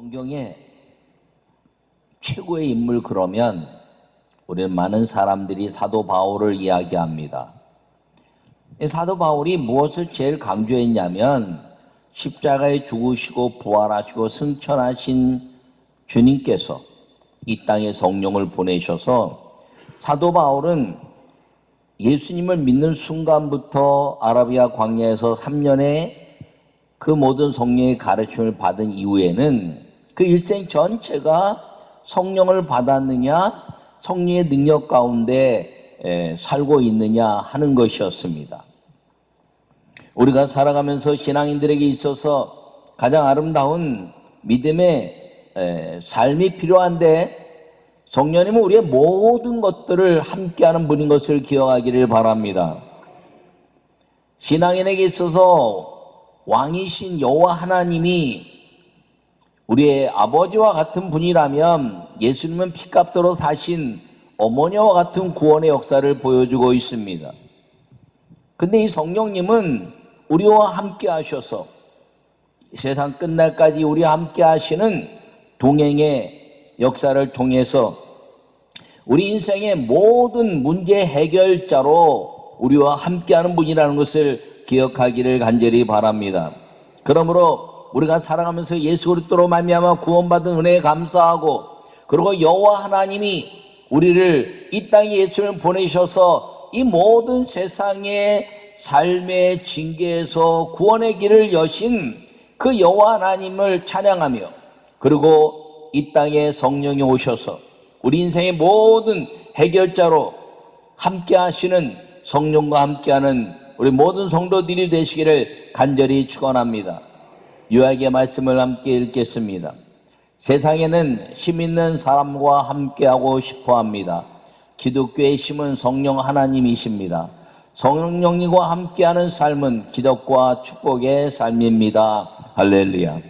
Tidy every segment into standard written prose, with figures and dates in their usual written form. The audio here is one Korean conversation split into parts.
성경의 최고의 인물 그러면 우리는 많은 사람들이 사도 바울을 이야기합니다. 사도 바울이 무엇을 제일 강조했냐면 십자가에 죽으시고 부활하시고 승천하신 주님께서 이 땅에 성령을 보내셔서 사도 바울은 예수님을 믿는 순간부터 아라비아 광야에서 3년의 그 모든 성령의 가르침을 받은 이후에는 그 일생 전체가 성령을 받았느냐, 성령의 능력 가운데 살고 있느냐 하는 것이었습니다. 우리가 살아가면서 신앙인들에게 있어서 가장 아름다운 믿음의 삶이 필요한데 성령님은 우리의 모든 것들을 함께하는 분인 것을 기억하기를 바랍니다. 신앙인에게 있어서 왕이신 여호와 하나님이 우리의 아버지와 같은 분이라면 예수님은 피값으로 사신 어머니와 같은 구원의 역사를 보여주고 있습니다. 근데 이 성령님은 우리와 함께 하셔서 세상 끝날까지 우리와 함께 하시는 동행의 역사를 통해서 우리 인생의 모든 문제 해결자로 우리와 함께하는 분이라는 것을 기억하기를 간절히 바랍니다. 그러므로 우리가 살아가면서 예수 그리스도로 말미암아 구원받은 은혜에 감사하고, 그리고 여호와 하나님이 우리를 이 땅에 예수를 보내셔서 이 모든 세상의 삶의 징계에서 구원의 길을 여신 그 여호와 하나님을 찬양하며, 그리고 이 땅에 성령이 오셔서 우리 인생의 모든 해결자로 함께 하시는 성령과 함께하는 우리 모든 성도들이 되시기를 간절히 축원합니다. 요약의 말씀을 함께 읽겠습니다. 세상에는 힘 있는 사람과 함께하고 싶어합니다. 기독교의 힘은 성령 하나님이십니다. 성령님과 함께하는 삶은 기적과 축복의 삶입니다. 할렐루야.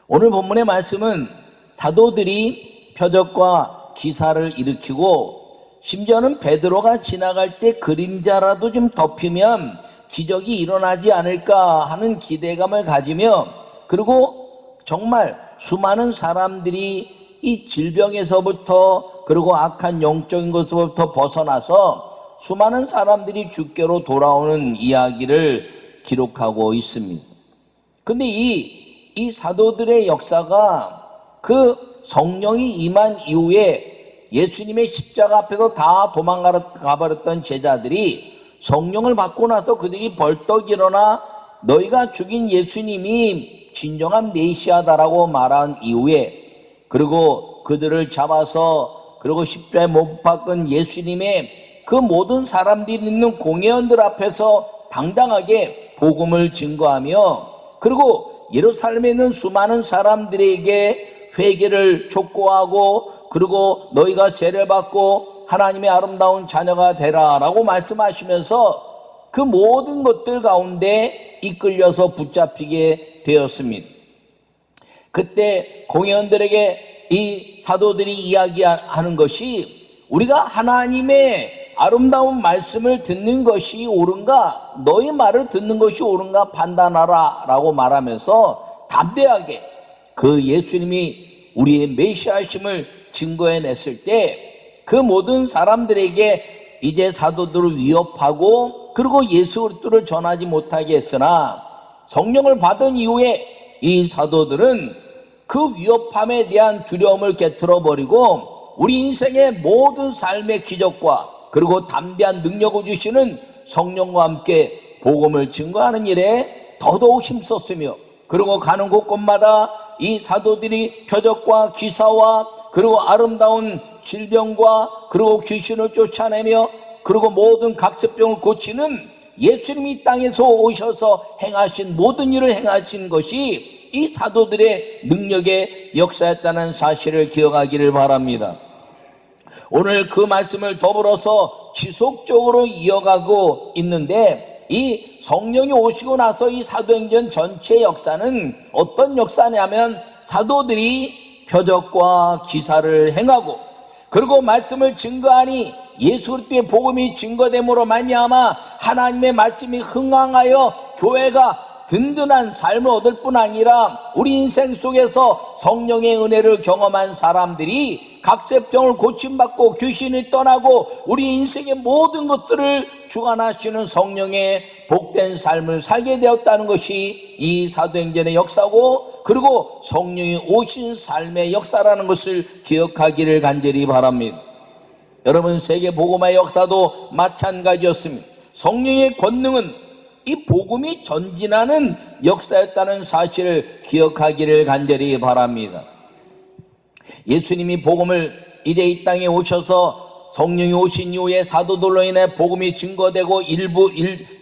오늘 본문의 말씀은 사도들이 표적과 기사를 일으키고, 심지어는 베드로가 지나갈 때 그림자라도 좀 덮이면 기적이 일어나지 않을까 하는 기대감을 가지며, 그리고 정말 수많은 사람들이 이 질병에서부터, 그리고 악한 영적인 것으로부터 벗어나서 수많은 사람들이 주께로 돌아오는 이야기를 기록하고 있습니다. 근데 이 사도들의 역사가 그 성령이 임한 이후에 예수님의 십자가 앞에서 다 도망가버렸던 제자들이 성령을 받고 나서 그들이 벌떡 일어나 너희가 죽인 예수님이 진정한 메시아다라고 말한 이후에, 그리고 그들을 잡아서 그리고 십자가에 못 박은 예수님의 그 모든 사람들이 있는 공회원들 앞에서 당당하게 복음을 증거하며, 그리고 예루살렘에 있는 수많은 사람들에게 회개를 촉구하고, 그리고 너희가 세례를 받고 하나님의 아름다운 자녀가 되라라고 말씀하시면서 그 모든 것들 가운데 이끌려서 붙잡히게 되었습니다. 그때 공회원들에게 이 사도들이 이야기하는 것이, 우리가 하나님의 아름다운 말씀을 듣는 것이 옳은가, 너희 말을 듣는 것이 옳은가 판단하라 라고 말하면서 담대하게 그 예수님이 우리의 메시아심을 증거해냈을 때 그 모든 사람들에게 이제 사도들을 위협하고, 그리고 예수 그리스도를 전하지 못하게 했으나 성령을 받은 이후에 이 사도들은 그 위협함에 대한 두려움을 깨트려 버리고 우리 인생의 모든 삶의 기적과 그리고 담대한 능력을 주시는 성령과 함께 복음을 증거하는 일에 더더욱 힘썼으며, 그리고 가는 곳곳마다 이 사도들이 표적과 기사와 그리고 아름다운 질병과 그리고 귀신을 쫓아내며 그리고 모든 각색병을 고치는 예수님이 이 땅에서 오셔서 행하신 모든 일을 행하신 것이 이 사도들의 능력의 역사였다는 사실을 기억하기를 바랍니다. 오늘 그 말씀을 더불어서 지속적으로 이어가고 있는데, 이 성령이 오시고 나서 이 사도행전 전체 역사는 어떤 역사냐면, 사도들이 표적과 기사를 행하고 그리고 말씀을 증거하니 예수 그리스도의 복음이 증거됨으로 말미암아 하나님의 말씀이 흥황하여 교회가 든든한 삶을 얻을 뿐 아니라 우리 인생 속에서 성령의 은혜를 경험한 사람들이 각세병을 고침받고 귀신이 떠나고 우리 인생의 모든 것들을 주관하시는 성령의 복된 삶을 살게 되었다는 것이 이 사도행전의 역사고, 그리고 성령이 오신 삶의 역사라는 것을 기억하기를 간절히 바랍니다. 여러분, 세계 복음화의 역사도 마찬가지였습니다. 성령의 권능은 이 복음이 전진하는 역사였다는 사실을 기억하기를 간절히 바랍니다. 예수님이 복음을 이제 이 땅에 오셔서 성령이 오신 이후에 사도들로 인해 복음이 증거되고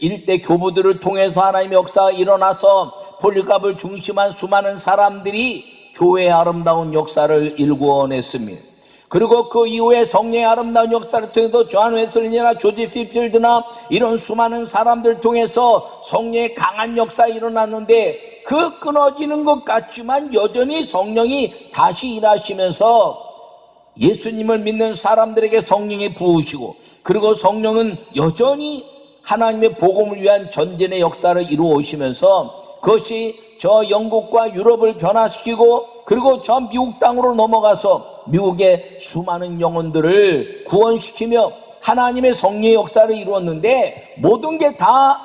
일대 교부들을 통해서 하나님의 역사가 일어나서 폴리갑을 중심한 수많은 사람들이 교회의 아름다운 역사를 일구어냈습니다. 그리고 그 이후에 성령의 아름다운 역사를 통해서 조한 웨슬리나 조지 필필드나 이런 수많은 사람들 통해서 성령의 강한 역사가 일어났는데, 그 끊어지는 것 같지만 여전히 성령이 다시 일하시면서 예수님을 믿는 사람들에게 성령이 부으시고, 그리고 성령은 여전히 하나님의 복음을 위한 전진의 역사를 이루어 오시면서 그것이 저 영국과 유럽을 변화시키고, 그리고 저 미국 땅으로 넘어가서 미국의 수많은 영혼들을 구원시키며 하나님의 성령의 역사를 이루었는데, 모든 게 다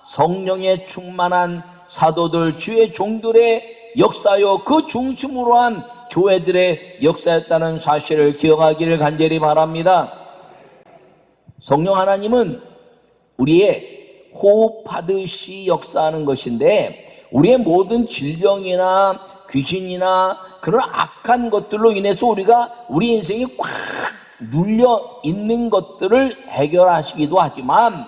성령의 충만한 사도들, 주의 종들의 역사요, 그 중심으로 한 교회들의 역사였다는 사실을 기억하기를 간절히 바랍니다. 성령 하나님은 우리의 호흡하듯이 역사하는 것인데, 우리의 모든 질병이나 귀신이나 그런 악한 것들로 인해서 우리 인생이 꽉 눌려 있는 것들을 해결하시기도 하지만,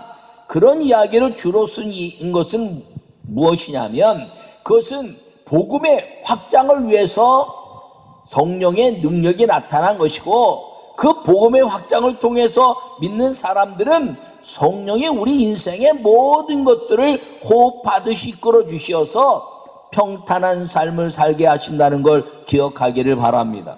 그런 이야기를 주로 쓴 것은 무엇이냐면, 그것은 복음의 확장을 위해서 성령의 능력이 나타난 것이고, 그 복음의 확장을 통해서 믿는 사람들은 성령이 우리 인생의 모든 것들을 호흡하듯이 이끌어 주셔서 평탄한 삶을 살게 하신다는 걸 기억하기를 바랍니다.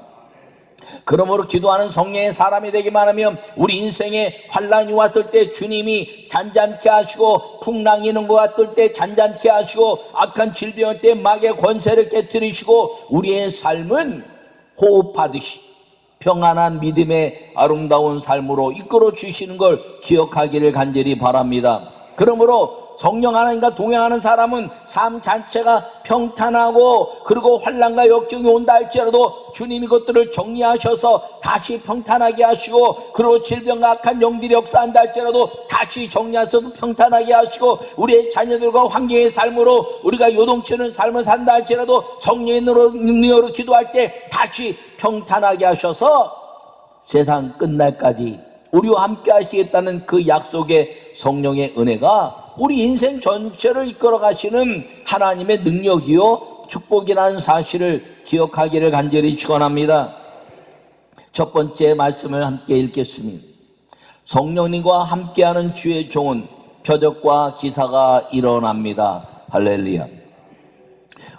그러므로 기도하는 성령의 사람이 되기만 하면 우리 인생에 환난이 왔을 때 주님이 잔잔케 하시고, 풍랑이 있는 것 같을 때 잔잔케 하시고, 악한 질병일 때 마귀의 권세를 깨뜨리시고, 우리의 삶은 호흡하듯이 평안한 믿음의 아름다운 삶으로 이끌어 주시는 걸 기억하기를 간절히 바랍니다. 그러므로 성령 하나님과 동행하는 사람은 삶 자체가 평탄하고, 그리고 환난과 역경이 온다 할지라도 주님이 그것들을 정리하셔서 다시 평탄하게 하시고, 그리고 질병과 악한 영들이 역사한다 할지라도 다시 정리하셔서 평탄하게 하시고, 우리의 자녀들과 환경의 삶으로 우리가 요동치는 삶을 산다 할지라도 성령의 능력으로 기도할 때 다시 평탄하게 하셔서 세상 끝날까지 우리와 함께 하시겠다는 그 약속의 성령의 은혜가 우리 인생 전체를 이끌어 가시는 하나님의 능력이요 축복이라는 사실을 기억하기를 간절히 축원합니다. 첫 번째 말씀을 함께 읽겠습니다. 성령님과 함께하는 주의 종은 표적과 기사가 일어납니다. 할렐루야.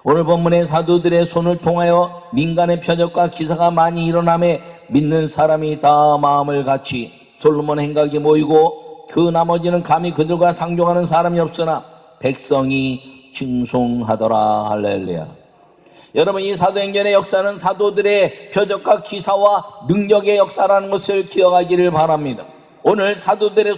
오늘 본문의 사도들의 손을 통하여 민간의 표적과 기사가 많이 일어나며 믿는 사람이 다 마음을 같이 솔로몬 행각이 모이고, 그 나머지는 감히 그들과 상종하는 사람이 없으나 백성이 칭송하더라. 할렐루야. 여러분, 이 사도행전의 역사는 사도들의 표적과 기사와 능력의 역사라는 것을 기억하기를 바랍니다. 오늘 사도들의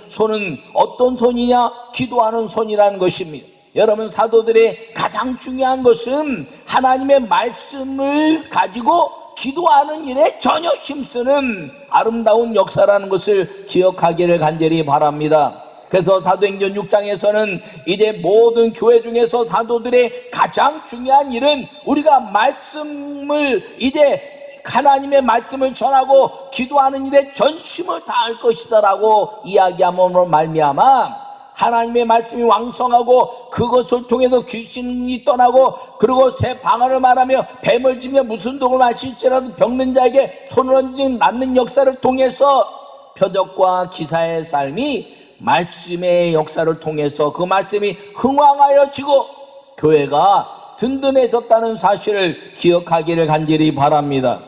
손은 어떤 손이냐? 기도하는 손이라는 것입니다. 여러분, 사도들의 가장 중요한 것은 하나님의 말씀을 가지고 기도하는 일에 전혀 힘쓰는 아름다운 역사라는 것을 기억하기를 간절히 바랍니다. 그래서 사도행전 6장에서는 이제 모든 교회 중에서 사도들의 가장 중요한 일은 우리가 말씀을, 이제 하나님의 말씀을 전하고 기도하는 일에 전심을 다할 것이다라고 이야기함으로 말미암아 하나님의 말씀이 왕성하고, 그것을 통해서 귀신이 떠나고, 그리고 새 방언을 말하며 뱀을 지며 무슨 독을 마실지라도 병든 자에게 손을 얹는 낫는 역사를 통해서 표적과 기사의 삶이 말씀의 역사를 통해서 그 말씀이 흥왕하여지고 교회가 든든해졌다는 사실을 기억하기를 간절히 바랍니다.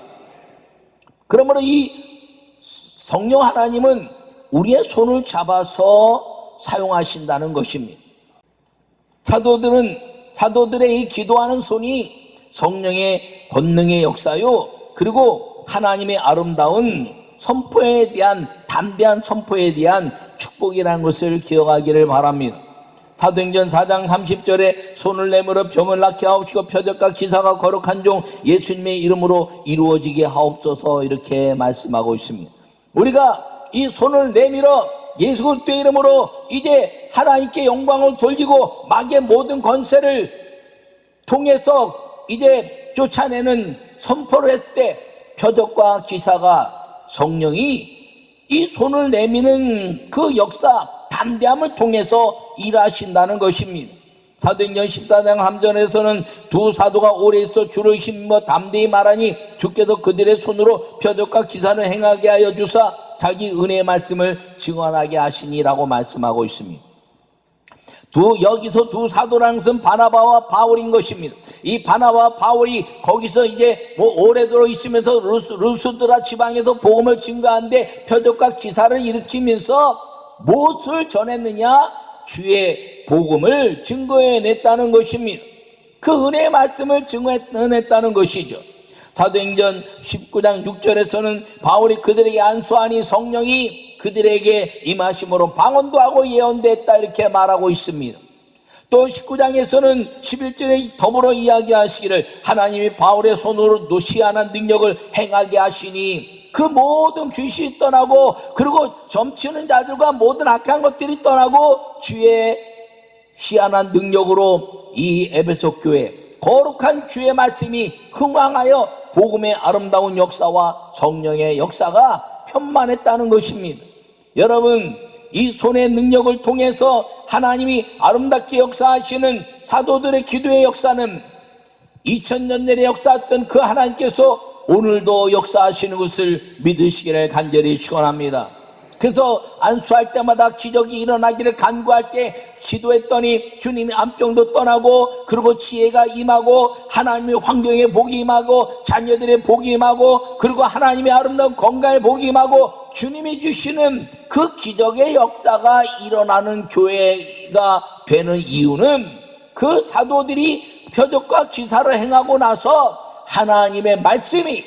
그러므로 이 성령 하나님은 우리의 손을 잡아서 사용하신다는 것입니다. 사도들의 이 기도하는 손이 성령의 권능의 역사요, 그리고 하나님의 아름다운 선포에 대한 담대한 선포에 대한 축복이라는 것을 기억하기를 바랍니다. 사도행전 4장 30절에 손을 내밀어 병을 낫게 하옵시고 표적과 기사가 거룩한 종 예수님의 이름으로 이루어지게 하옵소서, 이렇게 말씀하고 있습니다. 우리가 이 손을 내밀어 예수 그리스도의 이름으로 이제 하나님께 영광을 돌리고 마귀의 모든 권세를 통해서 이제 쫓아내는 선포를 했을 때 표적과 기사가 성령이 이 손을 내미는 그 역사, 담대함을 통해서 일하신다는 것입니다. 사도행전 14장 3절에서는 두 사도가 오래 있어 주를 힘입어 담대히 말하니 주께서 그들의 손으로 표적과 기사를 행하게 하여 주사 자기 은혜의 말씀을 증언하게 하시니라고 말씀하고 있습니다. 여기서 두 사도라는 것은 바나바와 바울인 것입니다. 이 바나바와 바울이 거기서 이제 오래도록 있으면서 루스드라 지방에서 복음을 증거하는데 표적과 기사를 일으키면서 무엇을 전했느냐? 주의 복음을 증거해냈다는 것입니다. 그 은혜의 말씀을 증거해냈다는 것이죠. 사도행전 19장 6절에서는 바울이 그들에게 안수하니 성령이 그들에게 임하심으로 방언도 하고 예언도 했다, 이렇게 말하고 있습니다. 또 19장에서는 11절에 더불어 이야기하시기를 하나님이 바울의 손으로 노시한한 능력을 행하게 하시니 그 모든 귀신이 떠나고 그리고 점치는 자들과 모든 악한 것들이 떠나고 주의 희한한 능력으로 이 에베소 교회 거룩한 주의 말씀이 흥왕하여 복음의 아름다운 역사와 성령의 역사가 편만했다는 것입니다. 여러분, 이 손의 능력을 통해서 하나님이 아름답게 역사하시는 사도들의 기도의 역사는 2000년 전에 역사했던 그 하나님께서 오늘도 역사하시는 것을 믿으시기를 간절히 축원합니다. 그래서 안수할 때마다 기적이 일어나기를 간구할 때 기도했더니 주님이 암병도 떠나고 그리고 지혜가 임하고 하나님의 환경에 복이 임하고 자녀들의 복이 임하고 그리고 하나님의 아름다운 건강에 복이 임하고 주님이 주시는 그 기적의 역사가 일어나는 교회가 되는 이유는 그 사도들이 표적과 기사를 행하고 나서 하나님의 말씀이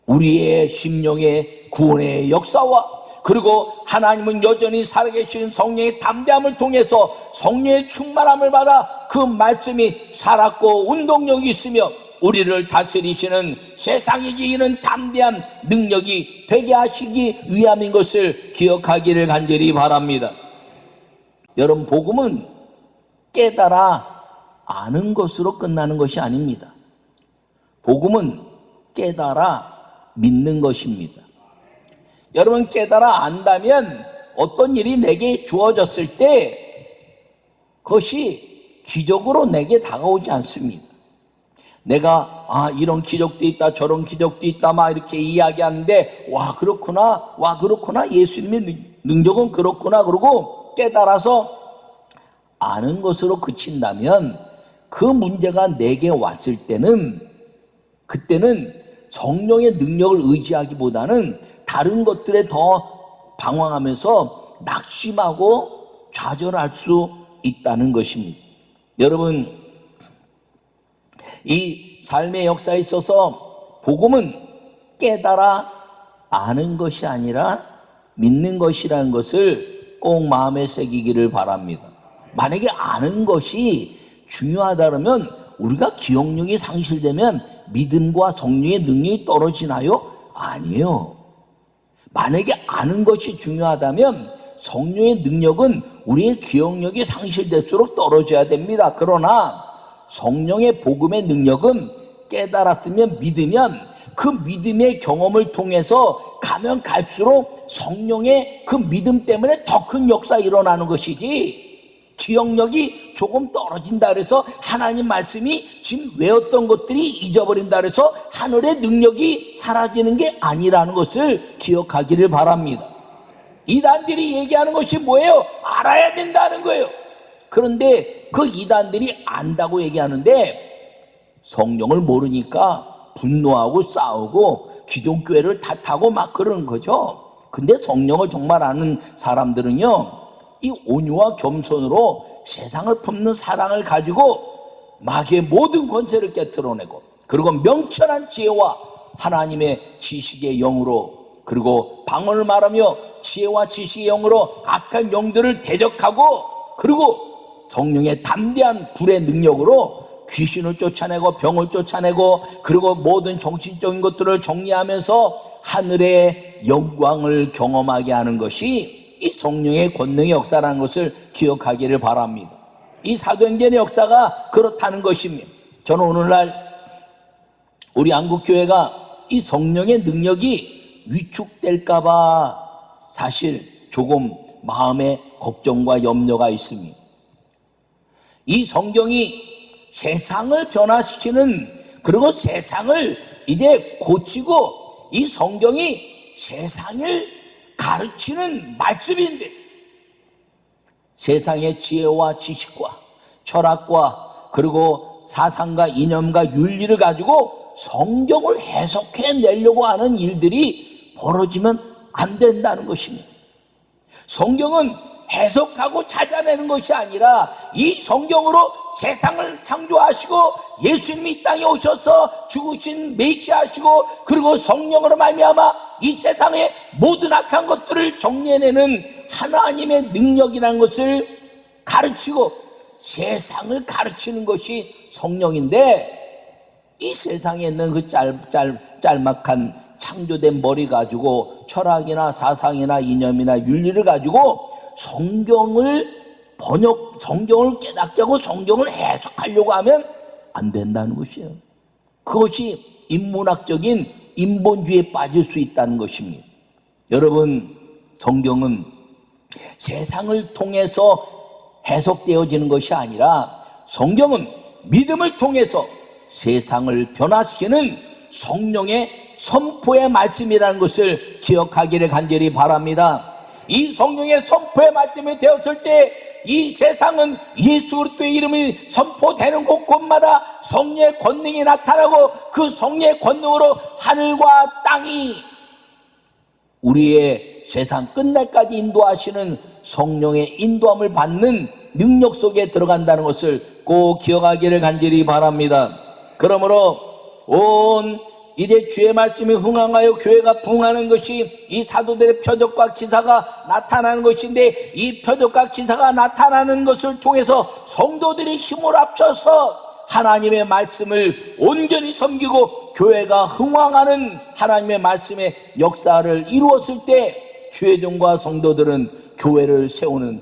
우리의 심령의 구원의 역사와 그리고 하나님은 여전히 살아계신 성령의 담대함을 통해서 성령의 충만함을 받아 그 말씀이 살았고 운동력이 있으며 우리를 다스리시는 세상에 이기는 담대한 능력이 되게 하시기 위함인 것을 기억하기를 간절히 바랍니다. 여러분, 복음은 깨달아 아는 것으로 끝나는 것이 아닙니다. 복음은 깨달아 믿는 것입니다. 여러분, 깨달아 안다면 어떤 일이 내게 주어졌을 때 그것이 기적으로 내게 다가오지 않습니다. 내가 이런 기적도 있다 저런 기적도 있다 막 이렇게 이야기하는데 와 그렇구나 예수님의 능력은 그렇구나 그러고 깨달아서 아는 것으로 그친다면 그 문제가 내게 왔을 때는 그때는 성령의 능력을 의지하기보다는 다른 것들에 더 방황하면서 낙심하고 좌절할 수 있다는 것입니다. 여러분, 이 삶의 역사에 있어서 복음은 깨달아 아는 것이 아니라 믿는 것이라는 것을 꼭 마음에 새기기를 바랍니다. 만약에 아는 것이 중요하다면 우리가 기억력이 상실되면 믿음과 성령의 능력이 떨어지나요? 아니에요. 만약에 아는 것이 중요하다면 성령의 능력은 우리의 기억력이 상실될수록 떨어져야 됩니다. 그러나 성령의 복음의 능력은 깨달았으면 믿으면 그 믿음의 경험을 통해서 가면 갈수록 성령의 그 믿음 때문에 더 큰 역사 일어나는 것이지 기억력이 조금 떨어진다 그래서 하나님 말씀이 지금 외웠던 것들이 잊어버린다 그래서 하늘의 능력이 사라지는 게 아니라는 것을 기억하기를 바랍니다. 이단들이 얘기하는 것이 뭐예요? 알아야 된다는 거예요. 그런데 그 이단들이 안다고 얘기하는데 성령을 모르니까 분노하고 싸우고 기독교회를 탓하고 막 그러는 거죠. 근데 성령을 정말 아는 사람들은요, 이 온유와 겸손으로 세상을 품는 사랑을 가지고 마귀의 모든 권세를 깨트려내고, 그리고 명철한 지혜와 하나님의 지식의 영으로, 그리고 방언을 말하며 지혜와 지식의 영으로 악한 영들을 대적하고, 그리고 성령의 담대한 불의 능력으로 귀신을 쫓아내고 병을 쫓아내고, 그리고 모든 정신적인 것들을 정리하면서 하늘의 영광을 경험하게 하는 것이 이 성령의 권능의 역사라는 것을 기억하기를 바랍니다. 이 사도행전의 역사가 그렇다는 것입니다. 저는 오늘날 우리 한국교회가 이 성령의 능력이 위축될까봐 사실 조금 마음에 걱정과 염려가 있습니다. 이 성경이 세상을 변화시키는, 그리고 세상을 이제 고치고, 이 성경이 세상을 가르치는 말씀인데, 세상의 지혜와 지식과 철학과 그리고 사상과 이념과 윤리를 가지고 성경을 해석해 내려고 하는 일들이 벌어지면 안 된다는 것입니다. 성경은 해석하고 찾아내는 것이 아니라 이 성경으로 세상을 창조하시고 예수님이 이 땅에 오셔서 죽으신 메시아시고, 그리고 성령으로 말미암아 이 세상의 모든 악한 것들을 정리해내는 하나님의 능력이라는 것을 가르치고 세상을 가르치는 것이 성령인데, 이 세상에 있는 그 짤막한 창조된 머리 가지고 철학이나 사상이나 이념이나 윤리를 가지고 성경을 깨닫게 하고 성경을 해석하려고 하면 안 된다는 것이에요. 그것이 인문학적인 인본주의에 빠질 수 있다는 것입니다. 여러분, 성경은 세상을 통해서 해석되어지는 것이 아니라 성경은 믿음을 통해서 세상을 변화시키는 성령의 선포의 말씀이라는 것을 기억하기를 간절히 바랍니다. 이 성령의 선포의 말씀이 되었을 때 이 세상은 예수 그리스도의 이름이 선포되는 곳곳마다 성령의 권능이 나타나고, 그 성령의 권능으로 하늘과 땅이 우리의 세상 끝날까지 인도하시는 성령의 인도함을 받는 능력 속에 들어간다는 것을 꼭 기억하기를 간절히 바랍니다. 그러므로 온 이제 주의 말씀이 흥황하여 교회가 부흥하는 것이 이 사도들의 표적과 기사가 나타나는 것인데, 이 표적과 기사가 나타나는 것을 통해서 성도들이 힘을 합쳐서 하나님의 말씀을 온전히 섬기고 교회가 흥황하는 하나님의 말씀의 역사를 이루었을 때, 주의 종과 성도들은 교회를 세우는,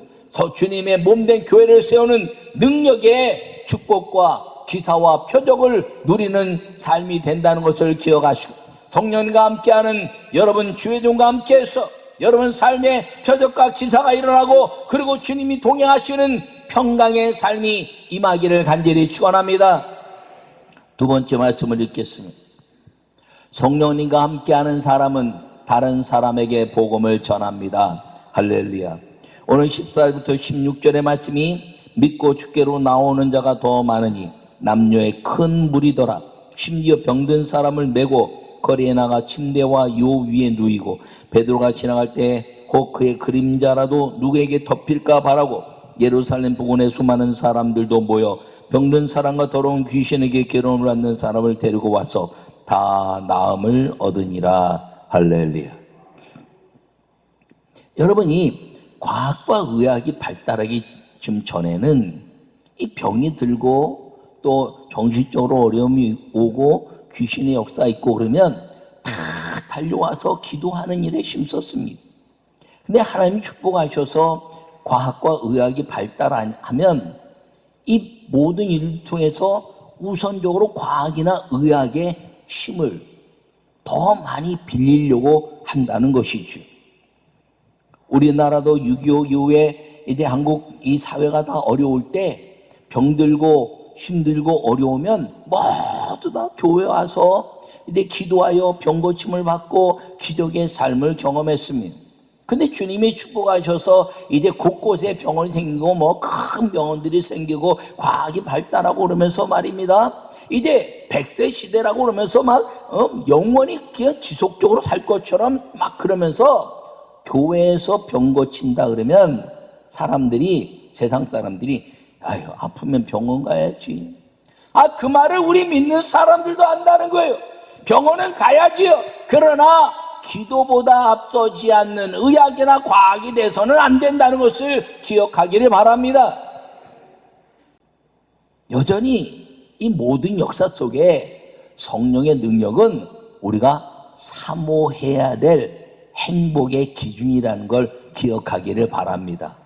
주님의 몸된 교회를 세우는 능력의 축복과 기사와 표적을 누리는 삶이 된다는 것을 기억하시고, 성령과 함께하는 여러분 주의 종과 함께해서 여러분 삶의 표적과 기사가 일어나고, 그리고 주님이 동행하시는 평강의 삶이 임하기를 간절히 축원합니다. 두 번째 말씀을 읽겠습니다. 성령님과 함께하는 사람은 다른 사람에게 복음을 전합니다. 할렐루야. 오늘 14절부터 16절의 말씀이 믿고 주께로 나오는 자가 더 많으니 남녀의 큰 무리더라. 심지어 병든 사람을 메고 거리에 나가 침대와 요 위에 누이고, 베드로가 지나갈 때 혹 그의 그림자라도 누구에게 덮일까 바라고 예루살렘 부근에 수많은 사람들도 모여 병든 사람과 더러운 귀신에게 괴로움을 받는 사람을 데리고 와서 다 나음을 얻으니라. 할렐루야. 여러분이 과학과 의학이 발달하기 좀 전에는 이 병이 들고 또 정신적으로 어려움이 오고 귀신의 역사 있고 그러면 다 달려와서 기도하는 일에 힘썼습니다. 근데 하나님이 축복하셔서 과학과 의학이 발달하면 이 모든 일을 통해서 우선적으로 과학이나 의학의 힘을 더 많이 빌리려고 한다는 것이죠. 우리나라도 6.25 이후에 이제 한국 이 사회가 다 어려울 때 병들고 힘들고 어려우면 모두 다 교회 와서 이제 기도하여 병 고침을 받고 기적의 삶을 경험했습니다. 근데 주님이 축복하셔서 이제 곳곳에 병원이 생기고 뭐 큰 병원들이 생기고 과학이 발달하고 그러면서 말입니다. 이제 100세 시대라고 그러면서 막 영원히 그냥 지속적으로 살 것처럼 막 그러면서 교회에서 병 고친다 그러면 사람들이 세상 사람들이 아유 아프면 병원 가야지. 그 말을 우리 믿는 사람들도 안다는 거예요. 병원은 가야지요. 그러나 기도보다 앞서지 않는 의학이나 과학이 돼서는 안 된다는 것을 기억하기를 바랍니다. 여전히 이 모든 역사 속에 성령의 능력은 우리가 사모해야 될 행복의 기준이라는 걸 기억하기를 바랍니다.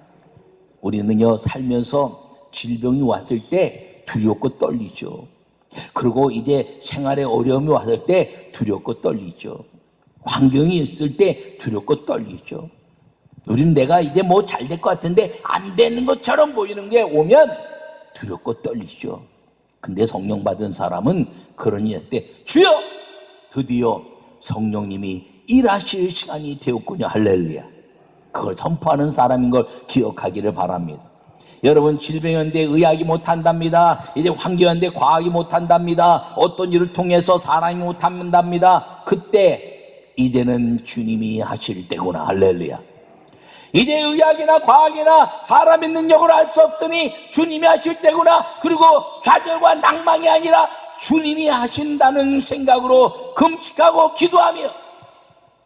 우리는요 살면서 질병이 왔을 때 두렵고 떨리죠. 그리고 이제 생활에 어려움이 왔을 때 두렵고 떨리죠. 환경이 있을 때 두렵고 떨리죠. 우리는 내가 이제 뭐 잘 될 것 같은데 안 되는 것처럼 보이는 게 오면 두렵고 떨리죠. 근데 성령 받은 사람은 그런 일 때 주여 드디어 성령님이 일하실 시간이 되었군요. 할렐루야. 그걸 선포하는 사람인 걸 기억하기를 바랍니다. 여러분 질병인데 의학이 못한답니다. 이제 환경인데 과학이 못한답니다. 어떤 일을 통해서 사람이 못한답니다. 그때 이제는 주님이 하실 때구나. 할렐루야. 이제 의학이나 과학이나 사람의 능력으로 할 수 없으니 주님이 하실 때구나. 그리고 좌절과 낭망이 아니라 주님이 하신다는 생각으로 금식하고 기도하며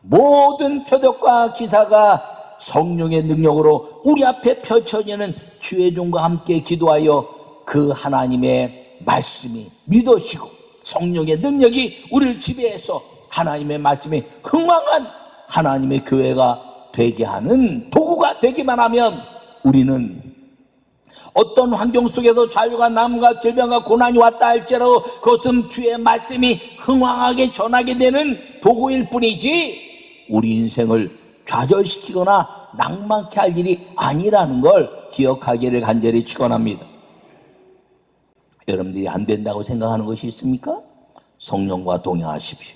모든 표적과 기사가 성령의 능력으로 우리 앞에 펼쳐지는 주의 종과 함께 기도하여 그 하나님의 말씀이 믿어지고 성령의 능력이 우리를 지배해서 하나님의 말씀이 흥왕한 하나님의 교회가 되게 하는 도구가 되기만 하면 우리는 어떤 환경 속에서 자유가 남과 질병과 고난이 왔다 할지라도 그것은 주의 말씀이 흥왕하게 전하게 되는 도구일 뿐이지 우리 인생을 좌절시키거나 낭만케 할 일이 아니라는 걸 기억하기를 간절히 축원합니다. 여러분들이 안 된다고 생각하는 것이 있습니까? 성령과 동행하십시오.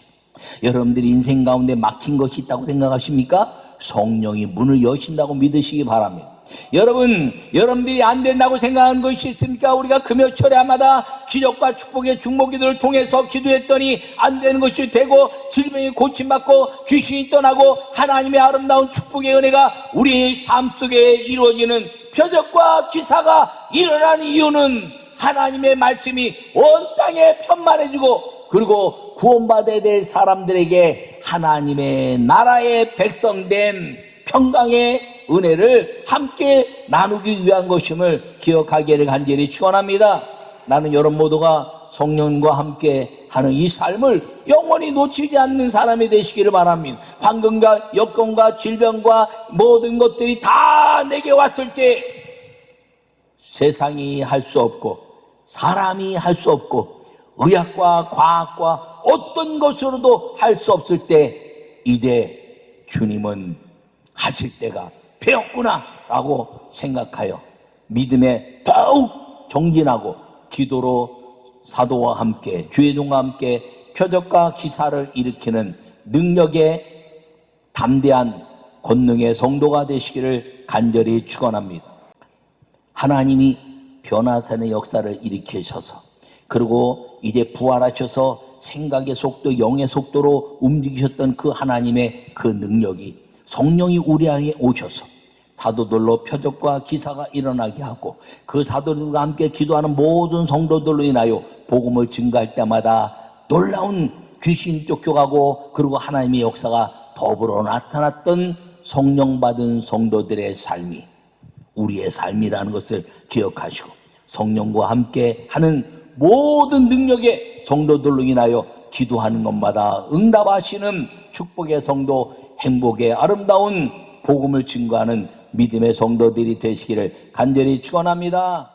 여러분들이 인생 가운데 막힌 것이 있다고 생각하십니까? 성령이 문을 여신다고 믿으시기 바랍니다. 여러분들이 안 된다고 생각하는 것이 있습니까? 우리가 금요철야마다 기적과 축복의 중보기도를 통해서 기도했더니 안 되는 것이 되고 질병이 고침받고 귀신이 떠나고 하나님의 아름다운 축복의 은혜가 우리의 삶 속에 이루어지는 표적과 기사가 일어나는 이유는 하나님의 말씀이 온 땅에 편만해지고 그리고 구원받아야 될 사람들에게 하나님의 나라의 백성된 평강의 은혜를 함께 나누기 위한 것임을 기억하기를 간절히 축원합니다. 나는 여러분 모두가 성령과 함께 하는 이 삶을 영원히 놓치지 않는 사람이 되시기를 바랍니다. 환경과 여건과 질병과 모든 것들이 다 내게 왔을 때 세상이 할 수 없고 사람이 할 수 없고 의학과 과학과 어떤 것으로도 할 수 없을 때 이제 주님은 하실 때가 되었구나 라고 생각하여 믿음에 더욱 정진하고 기도로 사도와 함께 주의 종과 함께 표적과 기사를 일으키는 능력의 담대한 권능의 성도가 되시기를 간절히 축원합니다. 하나님이 변화산의 역사를 일으키셔서 그리고 이제 부활하셔서 생각의 속도, 영의 속도로 움직이셨던 그 하나님의 그 능력이 성령이 우리 안에 오셔서 사도들로 표적과 기사가 일어나게 하고 그 사도들과 함께 기도하는 모든 성도들로 인하여 복음을 증거할 때마다 놀라운 귀신이 쫓겨가고 그리고 하나님의 역사가 더불어 나타났던 성령 받은 성도들의 삶이 우리의 삶이라는 것을 기억하시고 성령과 함께 하는 모든 능력의 성도들로 인하여 기도하는 것마다 응답하시는 축복의 성도, 행복의 아름다운 복음을 증거하는 믿음의 성도들이 되시기를 간절히 축원합니다.